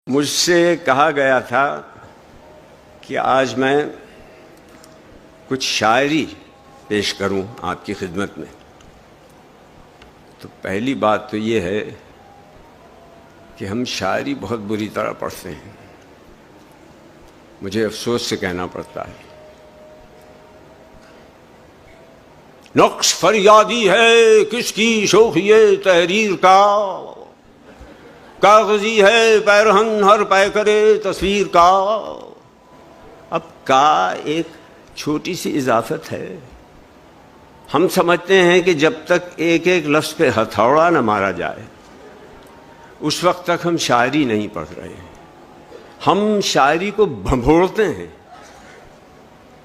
مجھ سے کہا گیا تھا کہ آج میں کچھ شاعری پیش کروں آپ کی خدمت میں. تو پہلی بات تو یہ ہے کہ ہم شاعری بہت بری طرح پڑھتے ہیں. مجھے افسوس سے کہنا پڑتا ہے. نقش فریادی ہے کس کی شوخی تحریر کا، کاغذی ہے پیرہن ہر پے کرے تصویر کا. اب کا ایک چھوٹی سی اضافت ہے. ہم سمجھتے ہیں کہ جب تک ایک ایک لفظ پہ ہتھوڑا نہ مارا جائے اس وقت تک ہم شاعری نہیں پڑھ رہے ہیں. ہم شاعری کو بھنبوڑتے ہیں،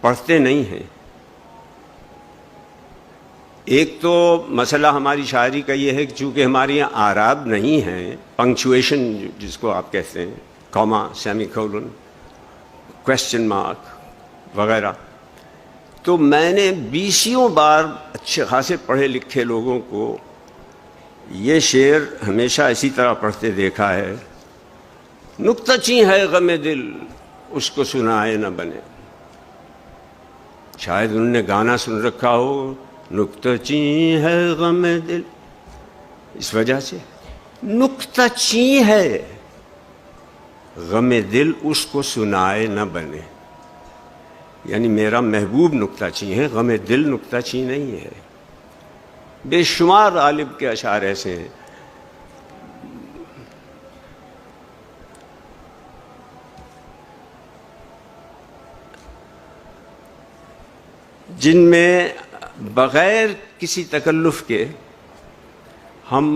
پڑھتے نہیں ہیں. ایک تو مسئلہ ہماری شاعری کا یہ ہے کہ چونکہ ہمارے یہاں اعراب نہیں ہیں، پنکچویشن جس کو آپ کہتے ہیں، Cama, semi colon, question mark وغیرہ، تو میں نے بیسیوں بار اچھے خاصے پڑھے لکھے لوگوں کو یہ شعر ہمیشہ اسی طرح پڑھتے دیکھا ہے. نکتہ چیں ہے غم دل اس کو سنائے نہ بنے. شاید انہوں نے گانا سن رکھا ہو، نکتہ چیں ہے غم دل، اس وجہ سے نکتہ چیں ہے غم دل اس کو سنائے نہ بنے. یعنی میرا محبوب نکتہ چیں ہے، غم دل نکتہ چیں نہیں ہے. بے شمار غالب کے اشعار ایسے ہیں جن میں بغیر کسی تکلف کے ہم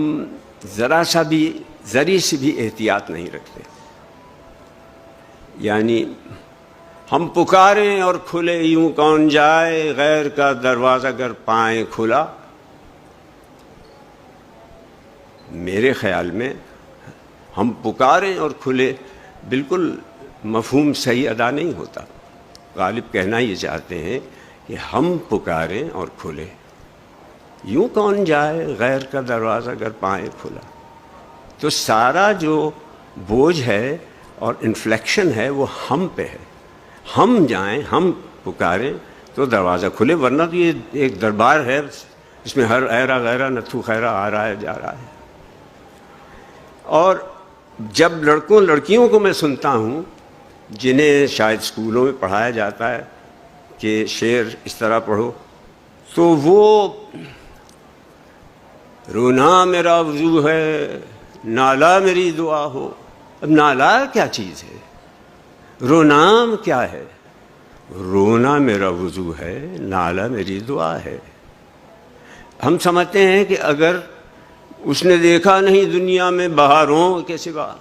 ذرا سی بھی احتیاط نہیں رکھتے. یعنی ہم پکاریں اور کھلے یوں کون جائے، غیر کا دروازہ گر پائیں کھلا. میرے خیال میں ہم پکاریں اور کھلے بالکل مفہوم صحیح ادا نہیں ہوتا. غالب کہنا یہ چاہتے ہیں کہ ہم پکاریں اور کھلے یوں کون جائے، غیر کا دروازہ گر پائیں کھلا. تو سارا جو بوجھ ہے اور انفلیکشن ہے وہ ہم پہ ہے. ہم جائیں، ہم پکاریں تو دروازہ کھلے، ورنہ تو یہ ایک دربار ہے، اس میں ہر ایرا غیرہ نتھو خیرہ آ رہا ہے جا رہا ہے. اور جب لڑکوں لڑکیوں کو میں سنتا ہوں جنہیں شاید اسکولوں میں پڑھایا جاتا ہے کہ شعر اس طرح پڑھو، تو وہ رونا میرا وضو ہے نالا میری دعا ہو. اب نالا کیا چیز ہے، رونا کیا ہے؟ رونا میرا وضو ہے، نالا میری دعا ہے. ہم سمجھتے ہیں کہ اگر اس نے دیکھا نہیں دنیا میں بہاروں کے سوا،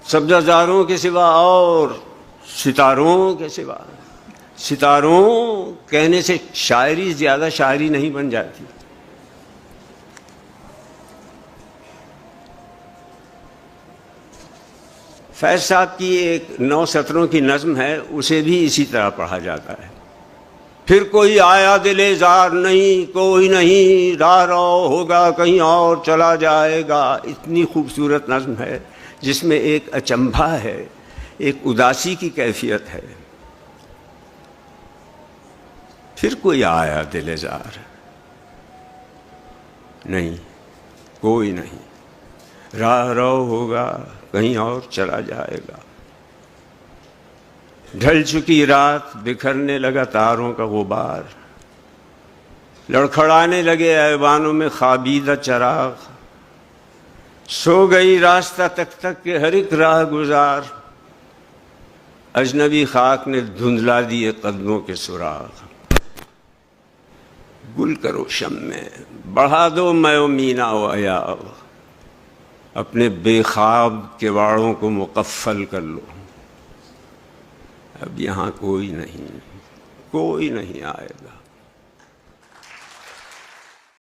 سبزہ زاروں کے سوا اور ستاروں کے سوا. ستاروں کہنے سے شاعری زیادہ شاعری نہیں بن جاتی. فیض صاحب کی ایک 9 سطروں کی نظم ہے، اسے بھی اسی طرح پڑھا جاتا ہے. پھر کوئی آیا دل زار نہیں، کوئی نہیں راہ رو ہوگا کہیں اور چلا جائے گا. اتنی خوبصورت نظم ہے جس میں ایک اچنبھا ہے، ایک اداسی کی کیفیت ہے. پھر کوئی آیا دل زار نہیں، کوئی نہیں راہ رو ہوگا کہیں اور چلا جائے گا. ڈھل چکی رات، بکھرنے لگا تاروں کا غبار، لڑکھڑانے لگے ایوانوں میں خوابیدہ چراغ. سو گئی راستہ تک تک کے ہر ایک راہ گزار، اجنبی خاک نے دھندلا دیے قدموں کے سراغ. گل کرو شم میں بڑھا دو میں و مینا و ایاغ، اپنے بے خواب کے واڑوں کو مقفل کر لو. اب یہاں کوئی نہیں آئے گا.